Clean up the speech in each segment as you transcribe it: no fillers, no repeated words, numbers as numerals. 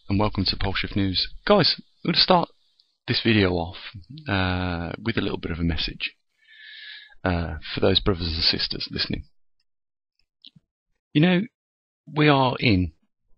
and welcome to Pole Shift News. Guys, I'm going to start this video off with a little bit of a message for those brothers and sisters listening. You know, we are in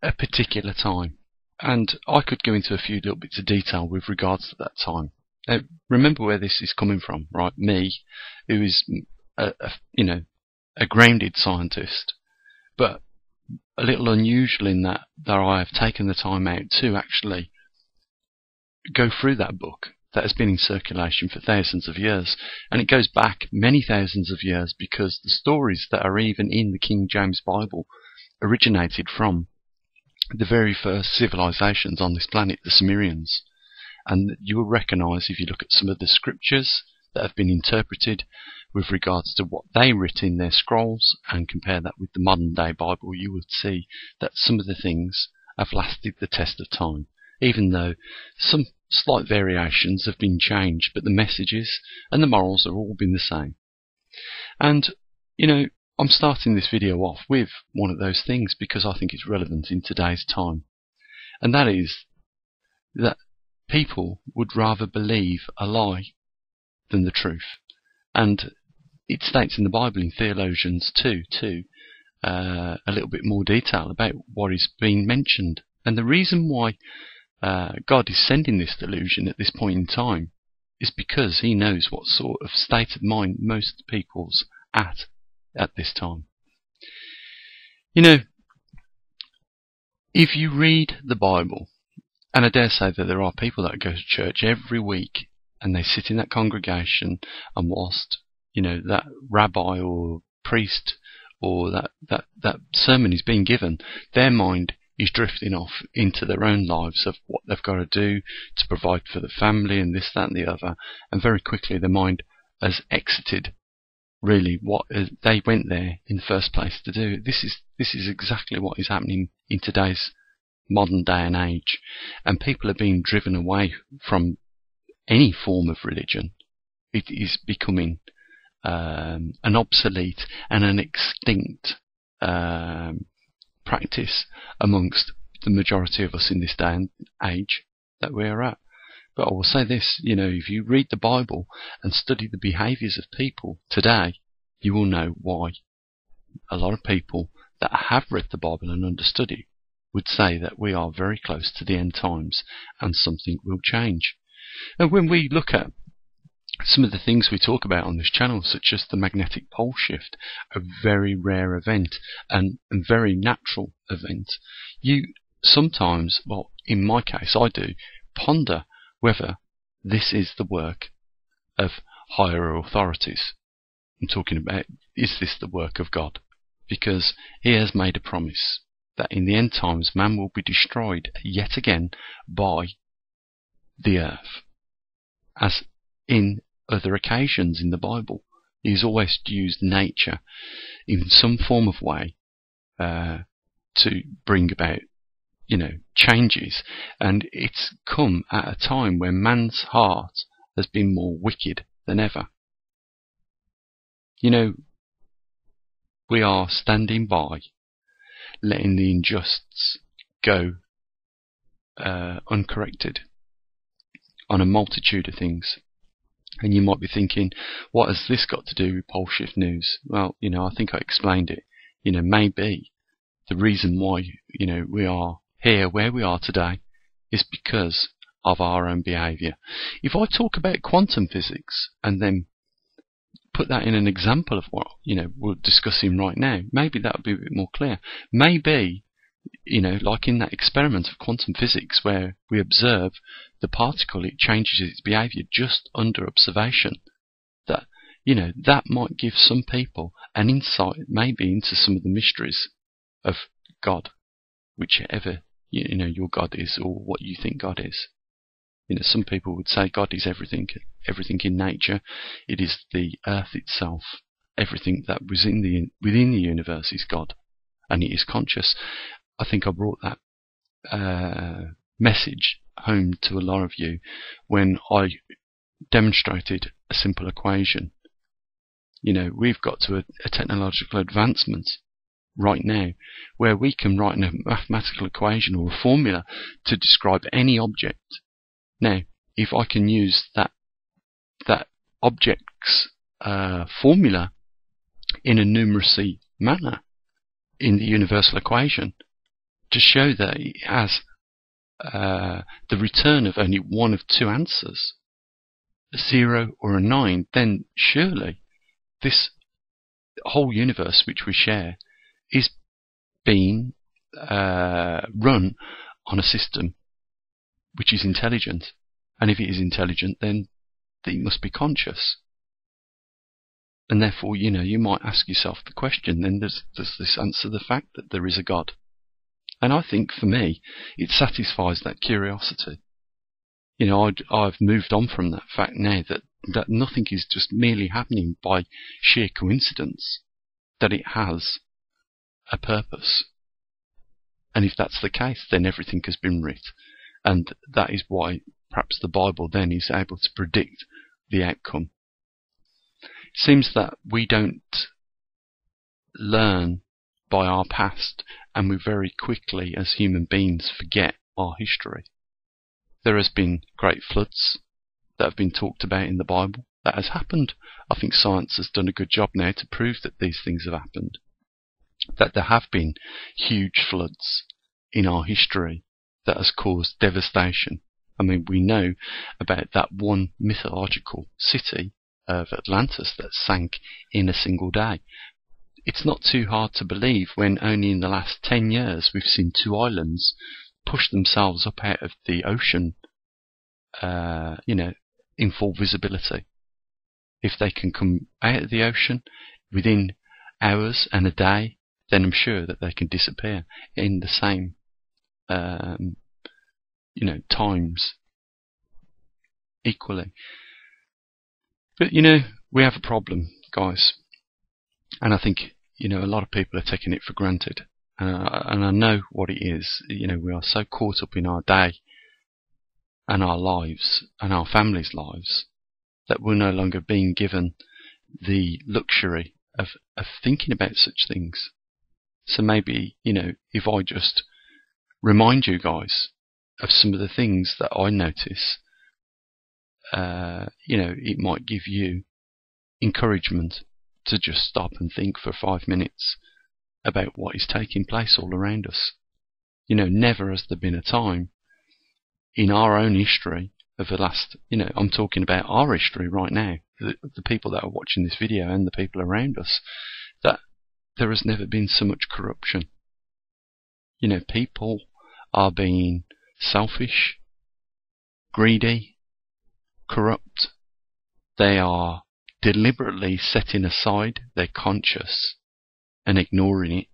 a particular time, and I could go into a few little bits of detail with regards to that time. Now, remember where this is coming from, right? Me, who is a grounded scientist, but a little unusual in that I have taken the time out to actually go through that book that has been in circulation for thousands of years. And it goes back many thousands of years, because the stories that are even in the King James Bible originated from the very first civilizations on this planet, the Sumerians. And you will recognise, if you look at some of the scriptures that have been interpreted with regards to what they writ in their scrolls, and compare that with the modern day Bible, you would see that some of the things have lasted the test of time, even though some slight variations have been changed, but the messages and the morals have all been the same. And, you know, I'm starting this video off with one of those things because I think it's relevant in today's time. And that is that people would rather believe a lie than the truth. And it states in the Bible, in Theologians 2, a little bit more detail about what is being mentioned. And the reason why God is sending this delusion at this point in time is because he knows what sort of state of mind most people's at this time. You know, if you read the Bible, and I dare say that there are people that go to church every week and they sit in that congregation, and whilst, you know, that rabbi or priest or that sermon is being given, their mind is drifting off into their own lives of what they've got to do to provide for the family and this, that and the other, and very quickly their mind has exited really what they went there in the first place to do. This is exactly what is happening in today's modern day and age, and people are being driven away from any form of religion. It is becoming an obsolete and an extinct practice amongst the majority of us in this day and age that we are at. But I will say this, you know, if you read the Bible and study the behaviours of people today, you will know why a lot of people that have read the Bible and understood it would say that we are very close to the end times and something will change. And when we look at some of the things we talk about on this channel, such as the magnetic pole shift, a very rare event and very natural event, you sometimes, well, in my case I do, ponder whether this is the work of higher authorities. I'm talking about, is this the work of God? Because he has made a promise that in the end times man will be destroyed yet again by the earth. As in other occasions in the Bible, he's always used nature in some form of way to bring about, you know, changes. And it's come at a time when man's heart has been more wicked than ever. You know, we are standing by, letting the injustice go uncorrected on a multitude of things. And you might be thinking, what has this got to do with Pole Shift News? Well, you know, I think I explained it. You know, maybe the reason why, you know, we are here where we are today is because of our own behaviour. If I talk about quantum physics and then put that in an example of what, you know, we're discussing right now, maybe that would be a bit more clear. Maybe, you know, like in that experiment of quantum physics where we observe the particle, it changes its behaviour just under observation, that, you know, that might give some people an insight maybe into some of the mysteries of God, whichever, you know, your God is, or what you think God is. You know, some people would say God is everything in nature. It is the earth itself. Everything that was within the universe is God, and it is conscious. I think I brought that message home to a lot of you when I demonstrated a simple equation. You know, we've got to a technological advancement right now where we can write a mathematical equation or a formula to describe any object. Now, if I can use that object's formula in a numeracy manner in the universal equation to show that it has the return of only one of two answers, a 0 or a 9, then surely this whole universe which we share is being run on a system which is intelligent. And if it is intelligent, then it must be conscious. And therefore, you might ask yourself the question, then does this answer the fact that there is a God? And I think for me, it satisfies that curiosity. I've moved on from that fact now that nothing is just merely happening by sheer coincidence, that it has a purpose. And if that's the case, then everything has been writ. And that is why perhaps the Bible then is able to predict the outcome. It seems that we don't learn by our past, and we very quickly as human beings forget our history. There has been great floods that have been talked about in the Bible. That has happened. I think science has done a good job now to prove that these things have happened. That there have been huge floods in our history that has caused devastation. I mean, we know about that one mythological city of Atlantis that sank in a single day. It's not too hard to believe when only in the last 10 years we've seen two islands push themselves up out of the ocean, in full visibility. If they can come out of the ocean within hours and a day, then I'm sure that they can disappear in the same times equally. But we have a problem, guys, and I think a lot of people are taking it for granted, and I know what it is. We are so caught up in our day and our lives and our families' lives that we're no longer being given the luxury of thinking about such things. So maybe if I just remind you guys of some of the things that I notice, it might give you encouragement to just stop and think for 5 minutes about what is taking place all around us. Never has there been a time in our own history of the last, I'm talking about our history right now, the people that are watching this video and the people around us, that there has never been so much corruption. People are being selfish, greedy, corrupt. They are deliberately setting aside their conscience and ignoring it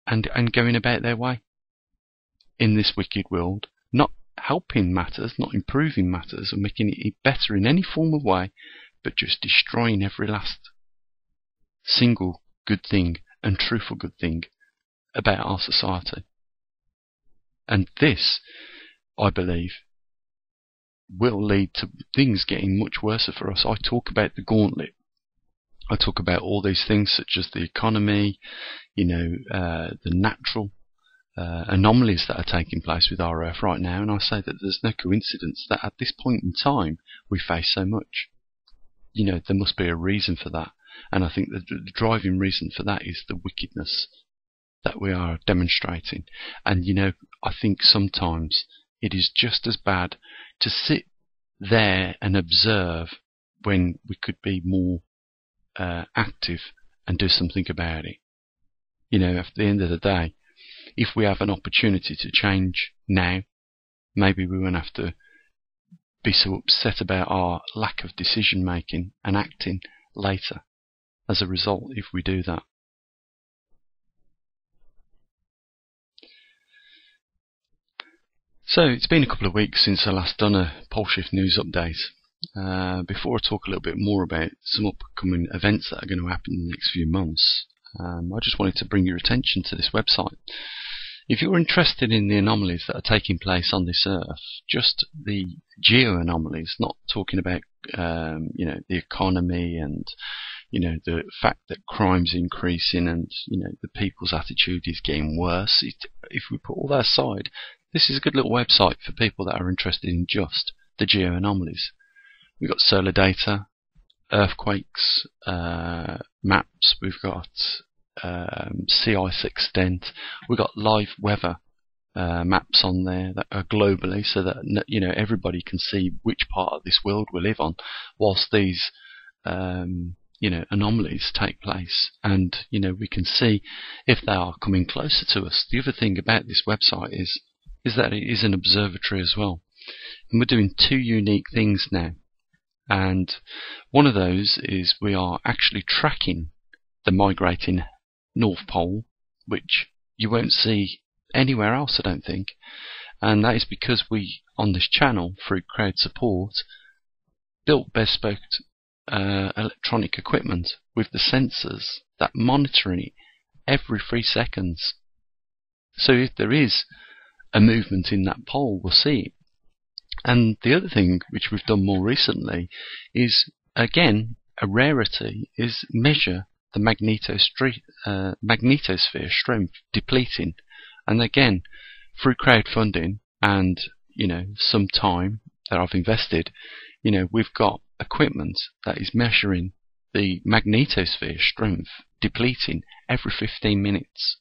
and going about their way in this wicked world, not helping matters, not improving matters or making it better in any form of way, but just destroying every last single good thing and truthful good thing about our society. And this, I believe, will lead to things getting much worse for us. I talk about the gauntlet. I talk about all these things such as the economy, the natural anomalies that are taking place with our Earth right now, and I say that there's no coincidence that at this point in time we face so much. There must be a reason for that, and I think that the driving reason for that is the wickedness that we are demonstrating. And I think sometimes it is just as bad to sit there and observe when we could be more active and do something about it. At the end of the day, if we have an opportunity to change now, maybe we won't have to be so upset about our lack of decision making and acting later as a result if we do that. So it's been a couple of weeks since I last done a Pole Shift News update. Before I talk a little bit more about some upcoming events that are going to happen in the next few months, I just wanted to bring your attention to this website. If you're interested in the anomalies that are taking place on this Earth, just the geo-anomalies, not talking about the economy and the fact that crime's increasing and, the people's attitude is getting worse. If we put all that aside, this is a good little website for people that are interested in just the geo-anomalies. We've got solar data, earthquakes, maps, we've got sea ice extent, we've got live weather maps on there that are globally, so that everybody can see which part of this world we live on whilst these anomalies take place, and we can see if they are coming closer to us. The other thing about this website is that it is an observatory as well, and we're doing two unique things now. And one of those is we are actually tracking the migrating North Pole, which you won't see anywhere else, I don't think. And that is because we, on this channel, through crowd support, built bespoke electronic equipment with the sensors that monitor it every 3 seconds. So if there is a movement in that pole, we'll see it. And the other thing which we've done more recently is, again, a rarity, is measure the magnetosphere strength depleting. And again, through crowdfunding and some time that I've invested, we've got equipment that is measuring the magnetosphere strength depleting every 15 minutes.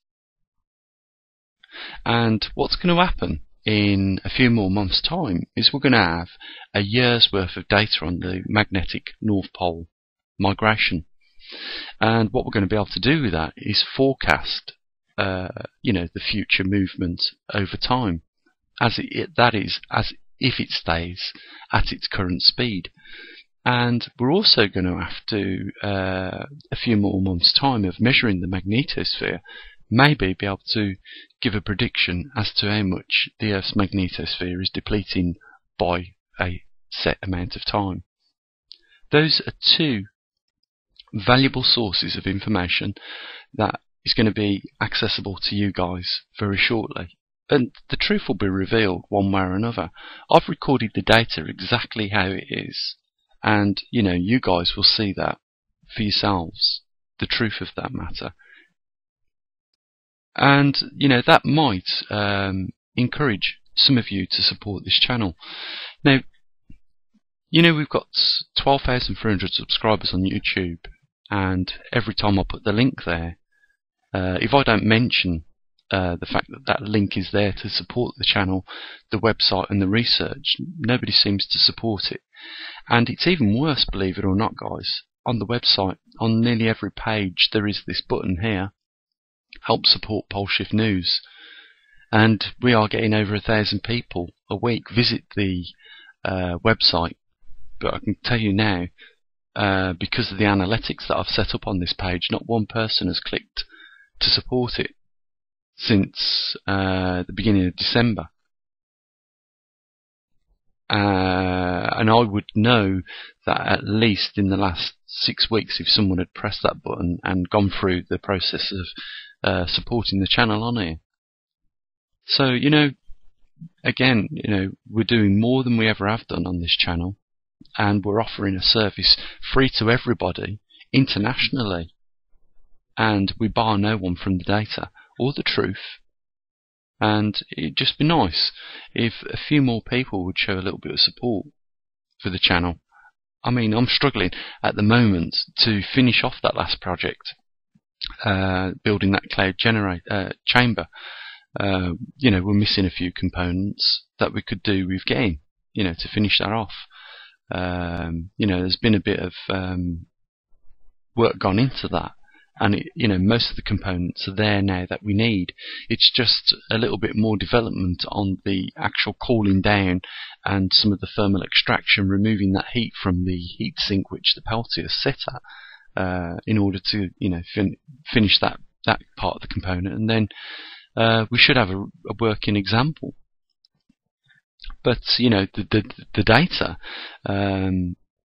And what's going to happen in a few more months' time is we're going to have a year's worth of data on the magnetic North Pole migration. And what we're going to be able to do with that is forecast the future movement over time, as if it stays at its current speed. And we're also going to have to, a few more months' time of measuring the magnetosphere, maybe be able to give a prediction as to how much the Earth's magnetosphere is depleting by a set amount of time. Those are two valuable sources of information that is going to be accessible to you guys very shortly. And the truth will be revealed one way or another. I've recorded the data exactly how it is, and you guys will see that for yourselves, the truth of that matter. And that might encourage some of you to support this channel. Now, we've got 12,300 subscribers on YouTube, and every time I put the link there, if I don't mention the fact that that link is there to support the channel, the website and the research, nobody seems to support it. And it's even worse, believe it or not, guys. On the website, on nearly every page, there is this button here, help support Poleshift News. And we are getting over 1,000 people a week visit the website. But I can tell you now, because of the analytics that I've set up on this page, not one person has clicked to support it since the beginning of December. And I would know that at least in the last 6 weeks, if someone had pressed that button and gone through the process of supporting the channel on here. So, again, we're doing more than we ever have done on this channel, and we're offering a service free to everybody internationally, and we bar no one from the data or the truth. And it'd just be nice if a few more people would show a little bit of support for the channel. I mean, I'm struggling at the moment to finish off that last project, building that cloud chamber. We're missing a few components that we could do with getting, to finish that off. There's been a bit of work gone into that, and most of the components are there now that we need. It's just a little bit more development on the actual cooling down and some of the thermal extraction, removing that heat from the heat sink which the Peltier is set at, in order to finish that part of the component, and then we should have a working example. But the data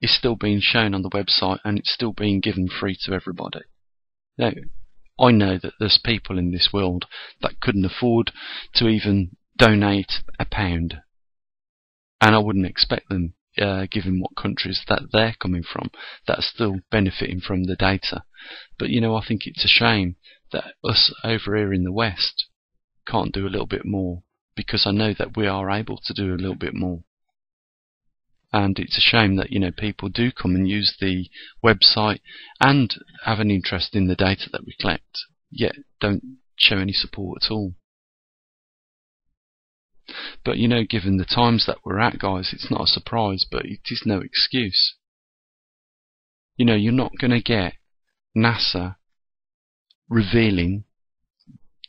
is still being shown on the website, and it's still being given free to everybody. Now, I know that there's people in this world that couldn't afford to even donate £1, and I wouldn't expect them given what countries that they're coming from, that are still benefiting from the data. But I think it's a shame that us over here in the West can't do a little bit more, because I know that we are able to do a little bit more. And it's a shame that people do come and use the website and have an interest in the data that we collect, yet don't show any support at all. But given the times that we're at, guys, it's not a surprise, but it is no excuse. You're not going to get NASA revealing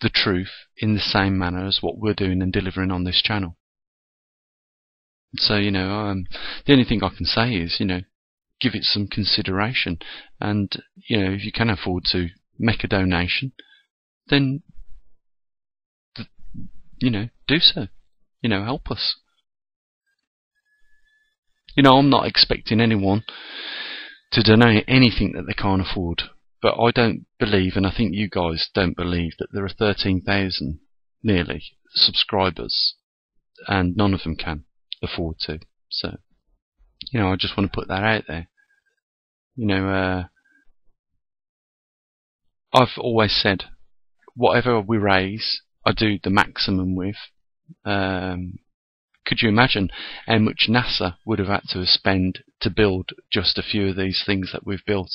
the truth in the same manner as what we're doing and delivering on this channel. So the only thing I can say is give it some consideration, and if you can afford to make a donation, then do so. Help us. I'm not expecting anyone to donate anything that they can't afford, but I don't believe, and I think you guys don't believe, that there are 13,000 nearly subscribers and none of them can afford to. So I just want to put that out there. I've always said, whatever we raise, I do the maximum with. Could you imagine how much NASA would have had to spend to build just a few of these things that we've built,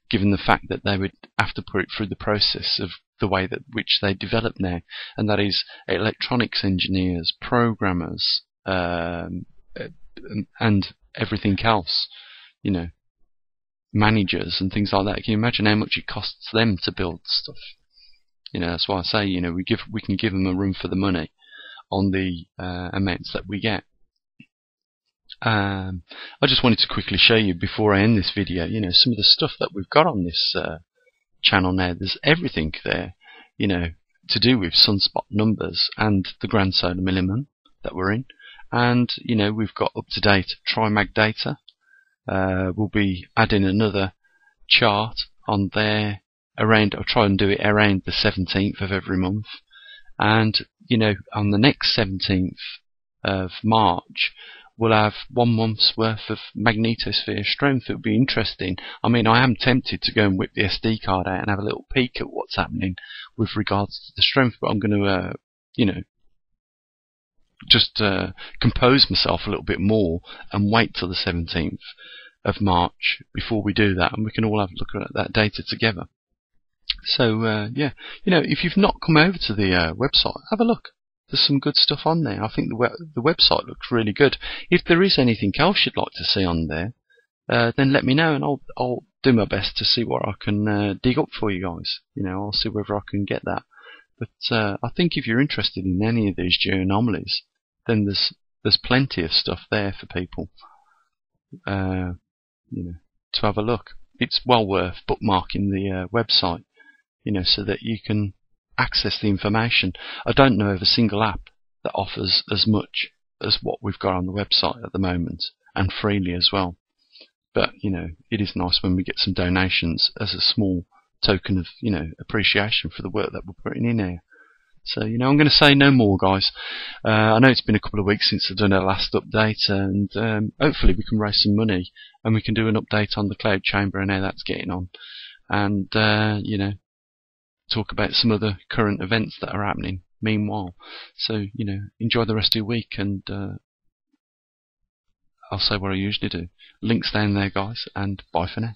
given the fact that they would have to put it through the process of the way that which they develop now, and that is electronics engineers, programmers, and everything else, managers and things like that. Can you imagine how much it costs them to build stuff? That's why I say, we can give them a run for the money on the amounts that we get. I just wanted to quickly show you before I end this video, some of the stuff that we've got on this channel now. There's everything there, to do with sunspot numbers and the grand solar minimum that we're in. And we've got up-to-date trimag data. We'll be adding another chart on there around, I'll try and do it around the 17th of every month. And on the next 17th of March, we'll have 1 month's worth of magnetosphere strength. It'll be interesting. I mean, I am tempted to go and whip the SD card out and have a little peek at what's happening with regards to the strength, but I'm going to, just compose myself a little bit more and wait till the 17th of March before we do that, and we can all have a look at that data together. So yeah, if you've not come over to the website, have a look. There's some good stuff on there. I think the website looks really good. If there is anything else you'd like to see on there, then let me know, and I'll do my best to see what I can dig up for you guys. I'll see whether I can get that. But I think if you're interested in any of these geo-anomalies, then there's plenty of stuff there for people, to have a look. It's well worth bookmarking the website, so that you can access the information. I don't know of a single app that offers as much as what we've got on the website at the moment, and freely as well. But it is nice when we get some donations as a small token of appreciation for the work that we're putting in here. So I'm going to say no more, guys. I know it's been a couple of weeks since I've done our last update, and hopefully we can raise some money and we can do an update on the cloud chamber and how that's getting on, and talk about some other current events that are happening meanwhile. So enjoy the rest of your week, and I'll say what I usually do. Links down there, guys, and bye for now.